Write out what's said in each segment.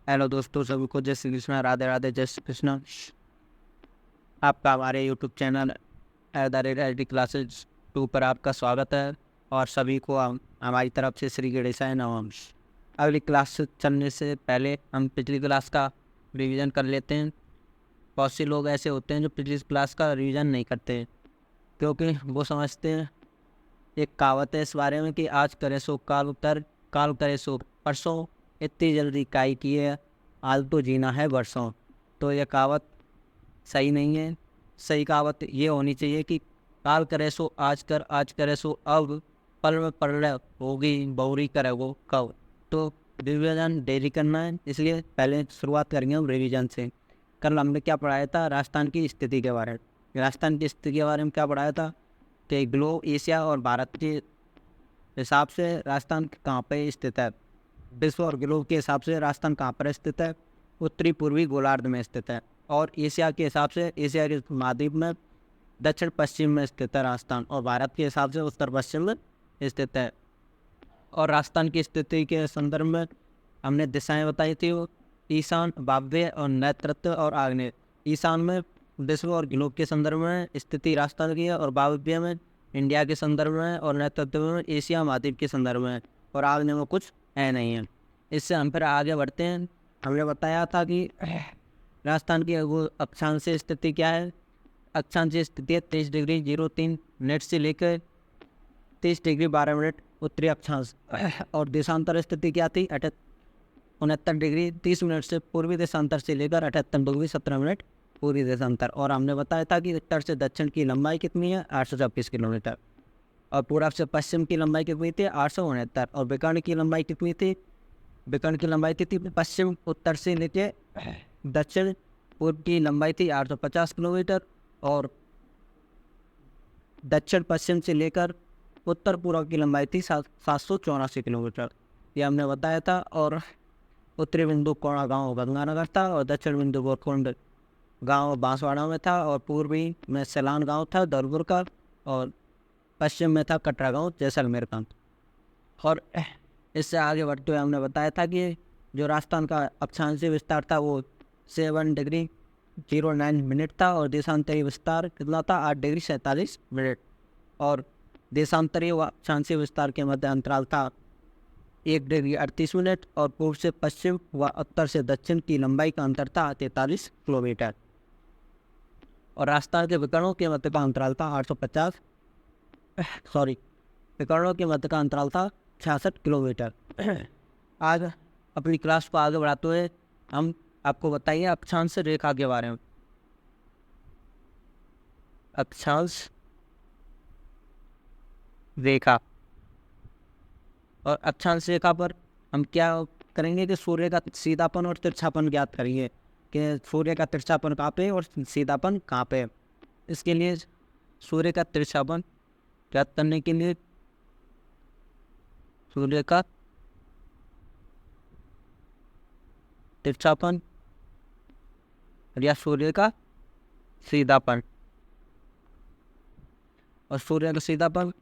Hello दोस्तों, सभी को जय श्री कृष्णा, राधे राधे, जय श्री कृष्णा। आपका हमारे यूट्यूब चैनल द क्लासेज 2 पर आपका स्वागत है और सभी को हमारी तरफ से श्री गणेशाय नमः। अगली क्लास चलने से पहले हम पिछली क्लास का रिवीजन कर लेते हैं। बहुत से लोग ऐसे होते हैं जो पिछली क्लास का रिवीजन नहीं करते हैं क्योंकि वो समझते हैं, एक कहावत है इस बारे में कि आज करे सो काल उतर, काल करे सो परसों, इतनी जल्दी काई की है, आज तो जीना है बरसों। तो यह कहावत सही नहीं है। सही कहावत ये होनी चाहिए कि काल करे सो आज कर, आज करे सो अब, पल में पल होगी बहुरी करे वो कब। तो रिवीजन डेली करना है, इसलिए पहले शुरुआत करेंगे हम रिवीजन से। कल हमने क्या पढ़ाया था? राजस्थान की स्थिति के बारे में। राजस्थान की स्थिति के बारे में क्या पढ़ाया था कि ग्लोब, एशिया और भारत के हिसाब से राजस्थान कहाँ पे स्थित है। विश्व और ग्लोब के हिसाब से राजस्थान कहाँ पर स्थित है? उत्तरी पूर्वी गोलार्ध में स्थित है। और एशिया के हिसाब से एशिया के महाद्वीप में दक्षिण पश्चिम में स्थित है राजस्थान, और भारत के हिसाब से उत्तर पश्चिम में स्थित है। और राजस्थान की स्थिति के संदर्भ में हमने दिशाएं बताई थी, वो ईशान, वायव्य और नैऋत्य और आग्नेय। ईशान में विश्व और ग्लोब के संदर्भ में स्थिति राजस्थान की है, और वायव्य में इंडिया के संदर्भ में, और नैऋत्य में एशिया महाद्वीप के संदर्भ में, और आग्नेय में कुछ है नहीं है। इससे हम फिर आगे बढ़ते हैं। हमने बताया था कि राजस्थान की वो अक्षांश स्थिति क्या है। अक्षांश स्थिति है 23°03 से लेकर 30°12 उत्तरी अक्षांश। और देशांतर स्थिति क्या थी? 69°30 से पूर्वी देशांतर से लेकर 78°17 पूर्वी देशांतर। और हमने बताया था कि उत्तर से दक्षिण की लंबाई कितनी है? 826 किलोमीटर। और पूर्व से पश्चिम की लंबाई कितनी थी? 869। और विकर्ण की लंबाई कितनी थी? विकर्ण की लंबाई थी पश्चिम उत्तर से लेके दक्षिण पूर्व की लंबाई थी 850 किलोमीटर, और दक्षिण पश्चिम से लेकर उत्तर पूर्व की लंबाई थी 784 किलोमीटर। ये हमने बताया था। और उत्तरी बिंदु कोणा गांव गंगानगर था, और दक्षिण बिंदु गोरकुंड गांव बांसवाड़ा में था, और पूर्वी में सैलान गांव था धौलपुर का, और पश्चिम में था कटरा गांव जैसलमेर का। और इससे आगे बढ़ते हुए हमने बताया था कि जो राजस्थान का अक्षांशीय विस्तार था वो 7°09 था, और देशांतरीय विस्तार कितना था? 8°47। और देशांतरीय व अक्षांशीय विस्तार के मध्य अंतराल था 1°38। और पूर्व से पश्चिम व उत्तर से दक्षिण की लंबाई का अंतर था 43 किलोमीटर। और राजस्थान के विकर्णों के मध्य का अंतराल था 850, सॉरी, विकर्णों के मध्य का अंतराल था 66 किलोमीटर। आज अपनी क्लास को आगे बढ़ाते हुए हम आपको बताइए अक्षांश रेखा के बारे में। अक्षांश रेखा। और अक्षांश रेखा पर हम क्या करेंगे कि सूर्य का सीधापन और तिरछापन ज्ञात करेंगे कि सूर्य का तिरछापन कहाँ पे और सीधापन कहाँ पे। इसके लिए सूर्य का तिरछापन ज्ञात करने के लिए सूर्य का तिरछापन या सूर्य का सीधापन। और सूर्य का सीधापन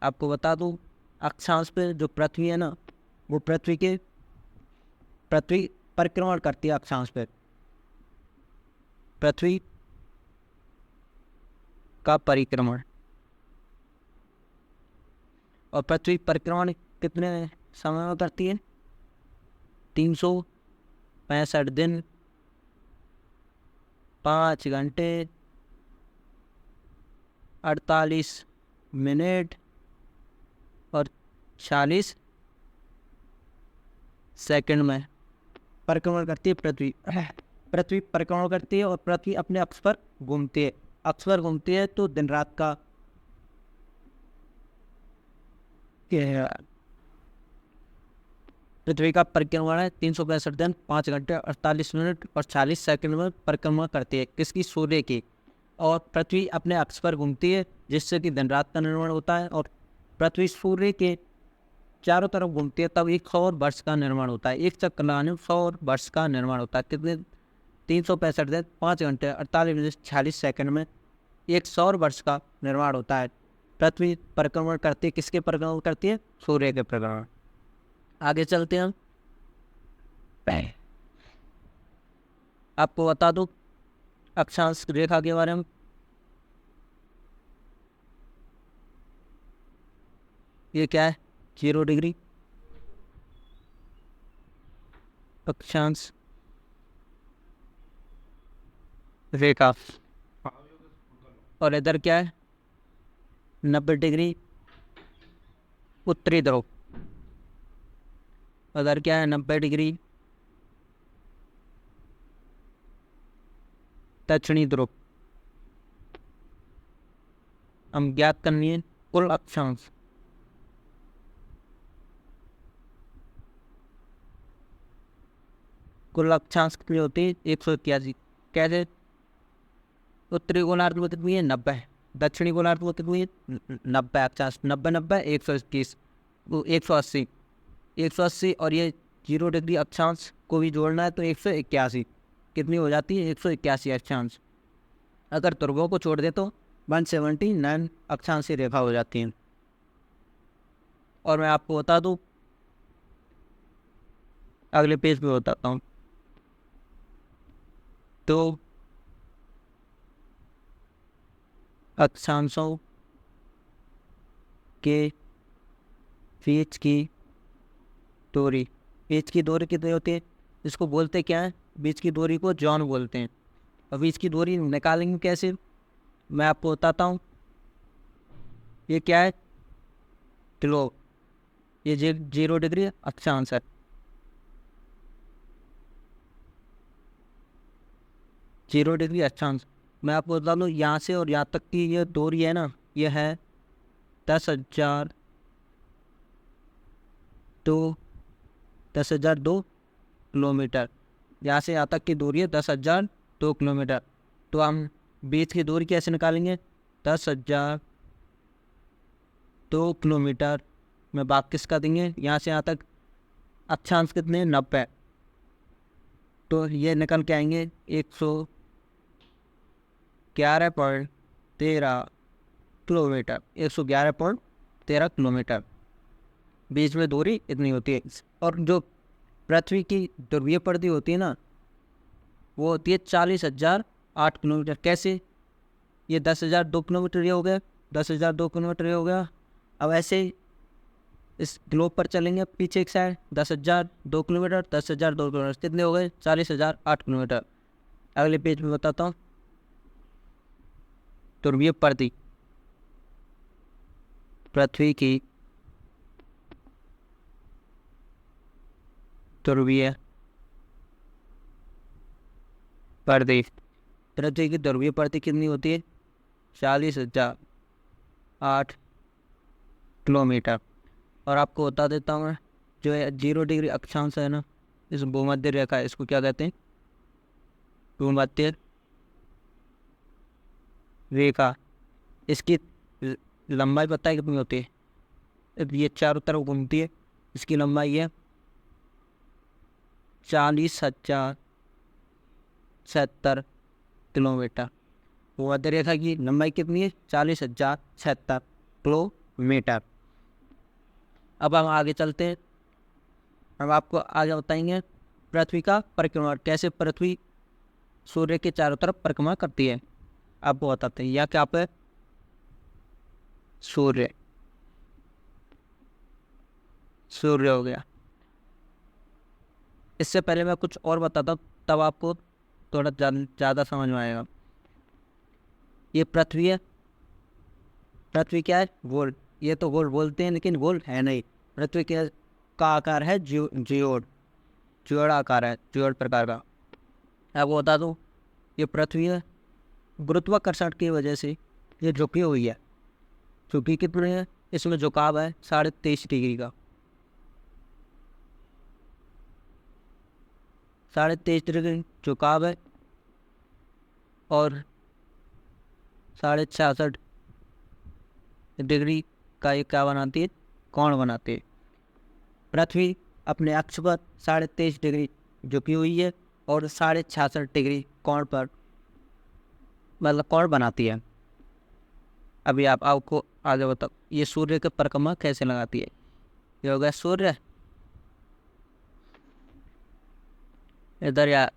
आपको बता दूं, अक्षांश पे जो पृथ्वी है ना, वो पृथ्वी परिक्रमण करती है अक्षांश पे। पृथ्वी का परिक्रमण। और पृथ्वी परिक्रमण कितने समय में करती है? 365 दिन, 5 घंटे, 48 मिनट और 40 सेकंड में परिक्रमण करती है पृथ्वी। पृथ्वी परिक्रमण करती है और पृथ्वी अपने अक्ष पर घूमती है। अक्ष पर घूमती है तो दिन रात का पृथ्वी का परिक्रमण है 365 दिन, 5 घंटे, 48 मिनट और 40 सेकंड में परिक्रमण करती है। किसकी? सूर्य की। और पृथ्वी अपने अक्ष पर घूमती है जिससे कि दिन रात का निर्माण होता है। और पृथ्वी सूर्य के चारों तरफ घूमती है तब एक सौर वर्ष का निर्माण होता है। एक चक्कर लगाने में 100 वर्ष का निर्माण होता है। कितने? 365 दिन, 5 घंटे, 48 मिनट, 40 सेकंड में एक सौर वर्ष का निर्माण होता है। पृथ्वी परिक्रमण करती है। किसके परिक्रमण करती है? सूर्य के परिक्रमण। आगे चलते हैं हम। आपको बता दूं अक्षांश रेखा के बारे में। ये क्या है? 0 डिग्री अक्षांश रेखा। और इधर क्या है? 90 डिग्री उत्तरी ध्रुव। उधर क्या है? 90 डिग्री दक्षिणी ध्रुव। हम ज्ञात करनी है कुल अक्षांश। कुल अक्षांश कितनी होती है? 181। कैसे? उत्तरी गोलार्ध में कितनी है? 90। दक्षिणी गोलार्ध में कितनी है? 90 अक्षांश। 90 90 121 180। 180 और ये 0 डिग्री अक्षांश को भी जोड़ना है तो 181। कितनी हो जाती है? 181 अक्षांश। अगर ध्रुवों को छोड़ दे तो 179 अक्षांशीय रेखा हो जाती है। और मैं आपको बता दूं, अगले पेज पे बताता हूँ। तो अक्षांशों के बीच की दूरी। बीच की दूरी कितनी होती है? इसको बोलते क्या है? बीच की दूरी को जॉन बोलते हैं। और बीच की दूरी निकालेंगे कैसे? मैं आपको बताता हूँ। ये क्या है? किलो। ये 0 डिग्री अक्षांश है। 0 डिग्री अक्षांश। मैं आपको बता दूँ, यहाँ से और यहाँ तक की ये दूरी है ना, ये है 10,000 10,002 किलोमीटर। यहाँ से यहाँ तक की दूरी है 10,002 किलोमीटर। तो हम बीच की दूरी कैसे निकालेंगे? 10,002 किलोमीटर में भाग किसका देंगे? यहाँ से यहाँ तक अक्षांश कितने? 90। तो ये निकल के आएंगे 111.13 किलोमीटर। 111.13 किलोमीटर बीच में दूरी इतनी होती है। और जो पृथ्वी की ध्रुवीय परिधि होती है ना, वो होती है 40,008 किलोमीटर। कैसे? ये 10,002 किलोमीटर ये हो गया, 10,002 किलोमीटर ये हो गया। अब ऐसे इस ग्लोब पर चलेंगे पीछे एक साइड, 10,002 किलोमीटर, 10,002 किलोमीटर कितने हो गए? 40,008 किलोमीटर। अगले पेज में बताता हूँ। ध्रुवीय परिधि, पृथ्वी की ध्रुवीय परिधि। पृथ्वी की ध्रुवीय परिधि कितनी होती है? 40,008 किलोमीटर। और आपको बता देता हूँ मैं, जो है 0 डिग्री अक्षांश है ना, इस भूमध्य रेखा है, इसको क्या कहते हैं? भूमध्य रेखा। इसकी लंबाई पता है कितनी होती है? ये चारों तरफ घूमती है। इसकी लंबाई है 40,076 किलोमीटर। भूमध्य रेखा की लंबाई कितनी है? 40,076 किलोमीटर। अब हम आगे चलते हैं। हम आपको आगे बताएंगे पृथ्वी का परिक्रमण, कैसे पृथ्वी सूर्य के चारों तरफ परिक्रमा करती है। आपको बताते हैं। या क्या पे? सूर्य। सूर्य हो गया। इससे पहले मैं कुछ और बताता हूँ, तब आपको थोड़ा ज़्यादा समझ में आएगा। ये पृथ्वी है। पृथ्वी क्या है? गोल। ये तो गोल बोलते हैं लेकिन गोल है नहीं। पृथ्वी का आकार है जियोड। जियोड आकार है, जियोड प्रकार का। आपको बता दूँ, ये पृथ्वी है, गुरुत्वाकर्षण की वजह से ये झुकी हुई है। झुकी कितनी है? इसमें झुकाव है 23.5 डिग्री का। 23.5 डिग्री झुकाव है। और 66.5 डिग्री का ये क्या बनाती है? कोण बनाती है। पृथ्वी अपने अक्ष पर 23.5 डिग्री झुकी हुई है और 66.5 डिग्री कोण पर, मतलब कोण बनाती है। अभी आपको आगे बताओ, ये सूर्य के परिक्रमा कैसे लगाती है? ये हो गया सूर्य। इधर या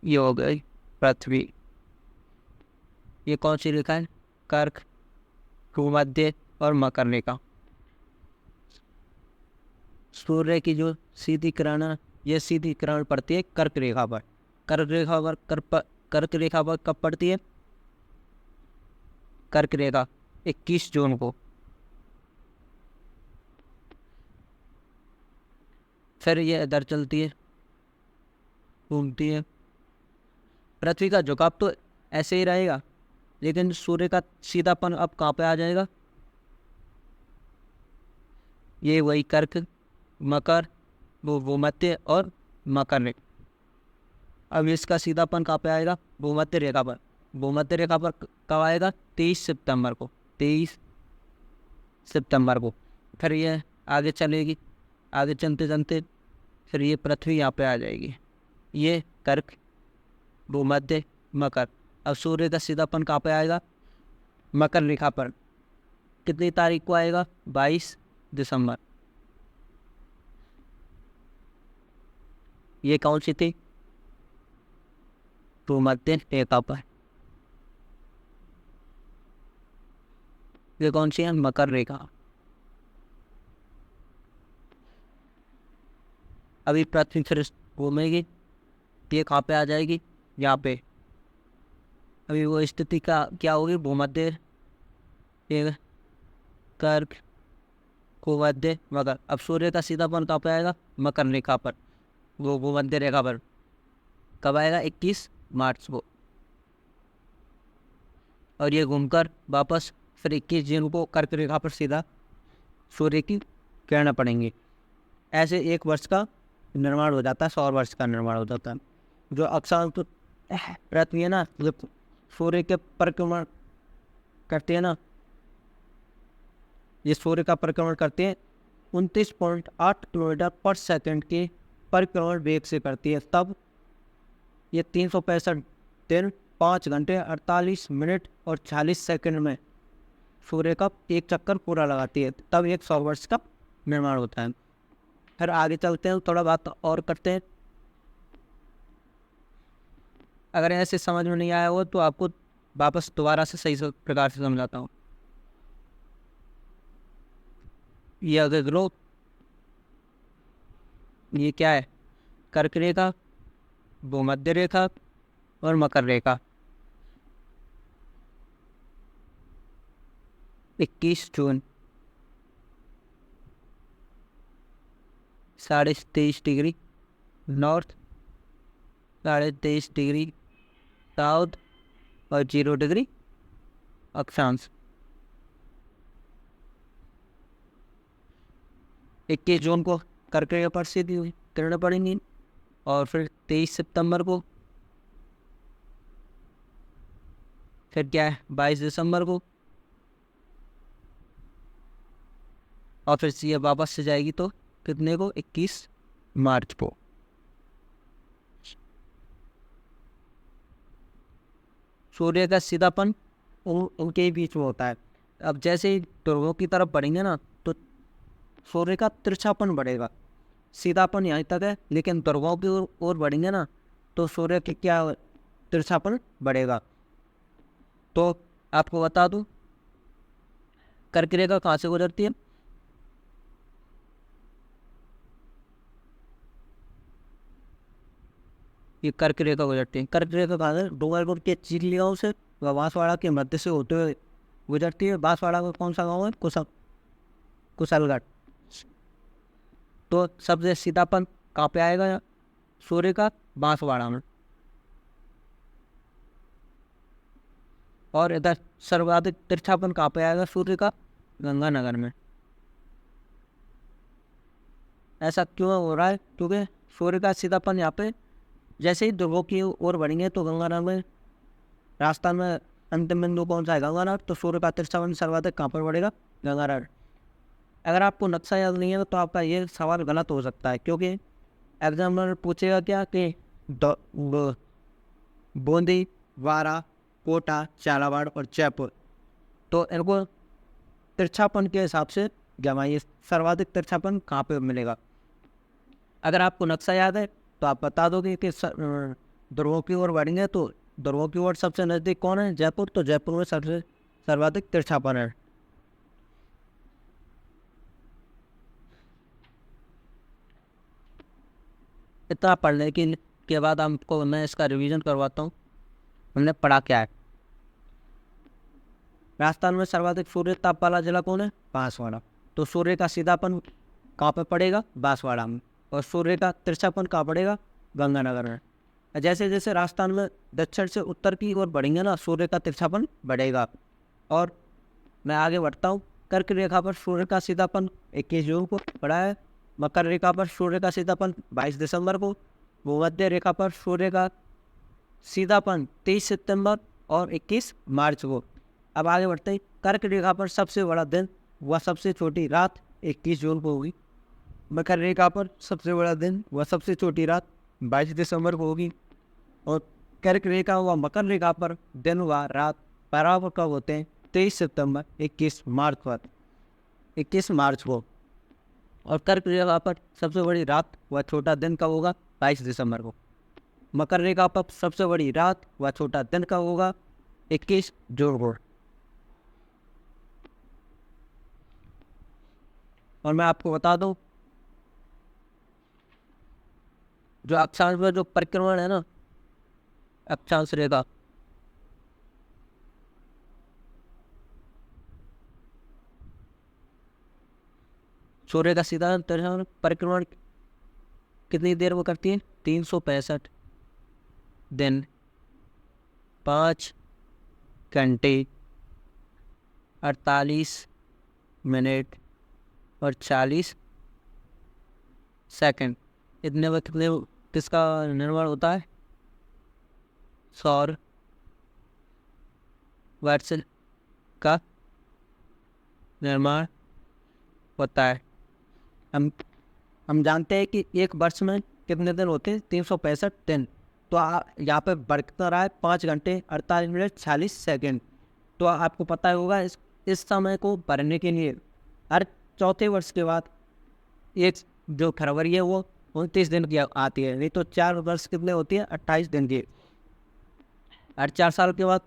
ये हो गई पृथ्वी। ये कौन सी रेखा है? कर्क, भूमध्य और मकर रेखा। सूर्य की जो सीधी किरण है, ये सीधी किरण पड़ती है कर्क रेखा पर। कर्क रेखा पर कब पड़ती है? कर्क रेखा 21 जून को। फिर ये इधर चलती है, घूमती है। पृथ्वी का झुकाव तो ऐसे ही रहेगा, लेकिन सूर्य का सीधापन अब कहाँ पे आ जाएगा? ये वही कर्क, मकर, वो भूमध्य और मकर रेखा। अब इसका सीधापन कहाँ पे आएगा? भूमध्य रेखा पर। भूमध्य रेखा पर कब आएगा? 23 सितंबर को। 23 सितंबर को। फिर ये आगे चलेगी, आगे चलते चलते फिर ये पृथ्वी यहाँ पे आ जाएगी। ये कर्क, भूमध्य, मकर। अब सूर्य का सीधापन कहाँ पे आएगा? मकर रेखा पर। कितनी तारीख को आएगा? 22 दिसंबर। ये कौन सी थी? भूमध्य रेखा पर। ये कौन सी है? मकर रेखा। अभी पृथ्वी फिर घूमेगी, ये कहाँ पे आ जाएगी? यहाँ पे। अभी वो स्थिति का क्या होगी? भूमध्य, ये कर्क, भूमध्य, मकर। अब सूर्य का सीधापन कहाँ पे आएगा? मकर रेखा पर, वो भूमध्य रेखा पर। कब आएगा? 21 मार्च को। और ये घूमकर वापस फिर 21 जून को कर्क रेखा पर सीधा सूर्य की किरणें पड़ेंगी। ऐसे एक वर्ष का निर्माण हो जाता है, 100 वर्ष का निर्माण हो जाता है। जो अक्षांश पृथ्वी है ना, जो सूर्य के परिक्रमण करते हैं ना, ये सूर्य का परिक्रमण करते हैं 29.8 किलोमीटर पर सेकंड के परिक्रमण वेग से करती है। तब ये 365 दिन 5 घंटे 48 मिनट और 40 सेकंड में सूर्य का एक चक्कर पूरा लगाती है। तब एक 100 वर्ष का निर्माण होता है। फिर आगे चलते हैं, थोड़ा बात और करते हैं। अगर ऐसे समझ में नहीं आया हो तो आपको वापस दोबारा से सही प्रकार से समझाता हूँ। ये अगर ग्रो, ये क्या है? कर्क रेखा, भूमध्य रेखा और मकर रेखा। 21 जून 23.5 डिग्री नॉर्थ, 23.5 डिग्री साउथ और 0 डिग्री अक्षांश। 21 जून को कर्क रेखा पर सीधी हुई किरणें पड़ेंगी। और फिर 23 सितंबर को, फिर क्या है 22 दिसंबर को, और फिर ये वापस से जाएगी तो कितने को? 21 मार्च को। सूर्य का सीधापन उनके ही बीच में होता है। अब जैसे ही ध्रुवों की तरफ बढ़ेंगे ना तो सूर्य का तिरछापन बढ़ेगा। सीधापन यहीं तक है, लेकिन ध्रुवों की ओर बढ़ेंगे ना तो सूर्य के क्या तिरछापन बढ़ेगा। तो आपको बता दूं, कर्क रेखा कहाँ से गुजरती है? ये कर्क रेखा गुजरती है। कर्क रेखा कहाँ से? डूंगरपुर के चिड़ली गाँव से व बांसवाड़ा के मध्य से होते हुए गुजरती है। बांसवाड़ा का कौन सा गांव है? कुशलगढ़। तो सबसे सीधापन कहाँ पे आएगा सूर्य का? बांसवाड़ा में। और इधर सर्वाधिक तिरछापन कहाँ पे आएगा सूर्य का? गंगानगर में। ऐसा क्यों हो रहा है? क्योंकि सूर्य का सीधापन यहाँ पे जैसे ही ध्रुवों की ओर बढ़ेंगे तो गंगानगर में, राजस्थान में अंतिम बिंदु कौन सा है? गंगानगर। तो सूर्य का तिरछापन सर्वाधिक कहाँ पर बढ़ेगा? गंगानगर। अगर आपको नक्शा याद नहीं है तो आपका ये सवाल गलत हो सकता है, क्योंकि एग्जामिनर पूछेगा क्या कि बूंदी, वारा, कोटा, झालावाड़ और जयपुर, तो इनको तिरछापन के हिसाब से जमाइए, सर्वाधिक तिरछापन कहाँ पे मिलेगा। अगर आपको नक्शा याद है तो आप बता दोगे कि ध्रुवों की ओर बढ़ेंगे तो ध्रुवों की ओर सबसे नज़दीक कौन है? जयपुर। तो जयपुर में सबसे सर्वाधिक तिरछापन है। इतना पढ़ने के बाद हमको मैं इसका रिवीजन करवाता हूँ। हमने पढ़ा क्या है? राजस्थान में सर्वाधिक सूर्य ताप वाला जिला कौन है? बांसवाड़ा। तो सूर्य का सीधापन कहाँ पे पड़ेगा? बांसवाड़ा में। और सूर्य का तिरछापन कहाँ पड़ेगा? गंगानगर में। जैसे जैसे राजस्थान में दक्षिण से उत्तर की ओर बढ़ेंगे ना, सूर्य का तिरछापन बढ़ेगा। और मैं आगे बढ़ता हूँ। कर्क रेखा पर सूर्य का सीधापन 21 जून को पड़ा है। मकर रेखा पर सूर्य का सीधापन 22 दिसंबर को। भूमध्य रेखा पर सूर्य का सीधापन 23 सितंबर और 21 मार्च को। अब आगे बढ़ते हैं। कर्क रेखा पर सबसे बड़ा दिन व सबसे छोटी रात 21 जून को होगी। मकर रेखा पर सबसे बड़ा दिन व सबसे छोटी रात 22 दिसंबर को होगी। और कर्क रेखा व मकर रेखा पर दिन व रात बराबर कब होते हैं? 23 सितंबर 21 मार्च पर, 21 मार्च को। और कर्क रेखा पर सबसे बड़ी रात व छोटा दिन कब होगा? 22 दिसंबर को। मकर रेखा पर सबसे बड़ी रात व छोटा दिन कब होगा? 21 जून को। और मैं आपको बता दूं, जो अक्षांश में जो परिक्रमण है ना, अक्षांश रेखा, सूर्य का सीधा परिक्रमण कितनी देर में करती है? 365 दिन, 5 घंटे 48 मिनट और 40 सेकंड। इतने में कितने किसका निर्माण होता है? सौर वर्ष का निर्माण होता है। हम जानते हैं कि एक वर्ष में कितने दिन होते हैं? 365 दिन। तो यहाँ पे बढ़ता रहा है 5 घंटे 48 मिनट 40 सेकंड। तो आपको पता होगा इस समय को भरने के लिए हर चौथे वर्ष के बाद एक जो फरवरी है वो 29 दिन की आती है। नहीं तो 4 वर्ष कितने होती है? 28 दिन की। हर 4 साल के बाद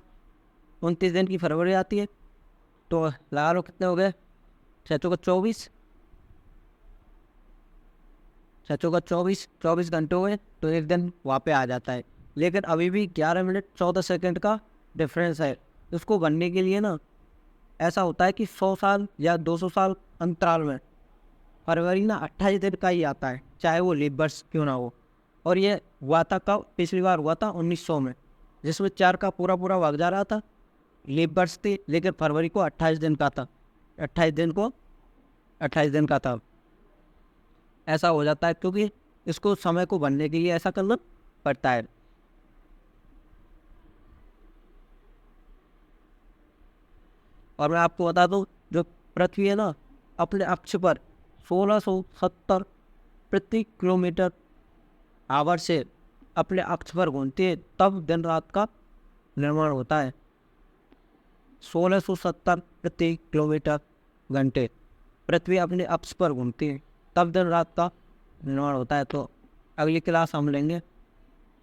29 दिन की फरवरी आती है। तो लगा लो कितने हो गए? 6 का 24 घंटे हो गए। तो एक दिन वहाँ पे आ जाता है। लेकिन अभी भी 11 मिनट 14 सेकंड का डिफरेंस है। उसको बनने के लिए ना ऐसा होता है कि 100 साल या 200 साल अंतराल में फरवरी ना 28 दिन का ही आता है, चाहे वो लीप वर्ष क्यों ना हो। और ये हुआ था कब? पिछली बार हुआ था 1900 में, जिसमें 4 का पूरा भाग जा रहा था, लीप वर्ष थी। लेकिन फरवरी को 28 दिन का था, 28 दिन का था। ऐसा हो जाता है क्योंकि इसको समय को बनने के लिए ऐसा करना पड़ता है। और मैं आपको बता दूं, जो पृथ्वी है ना, अपने अक्ष पर 1670 प्रति किलोमीटर आवर से अपने अक्ष पर घूमती है, तब दिन रात का निर्माण होता है। 1670 प्रति किलोमीटर घंटे पृथ्वी अपने अक्ष पर घूमती है, तब दिन रात का निर्माण होता है। तो अगली क्लास हम लेंगे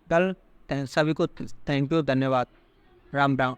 कल। सभी को थैंक यू, धन्यवाद, राम राम।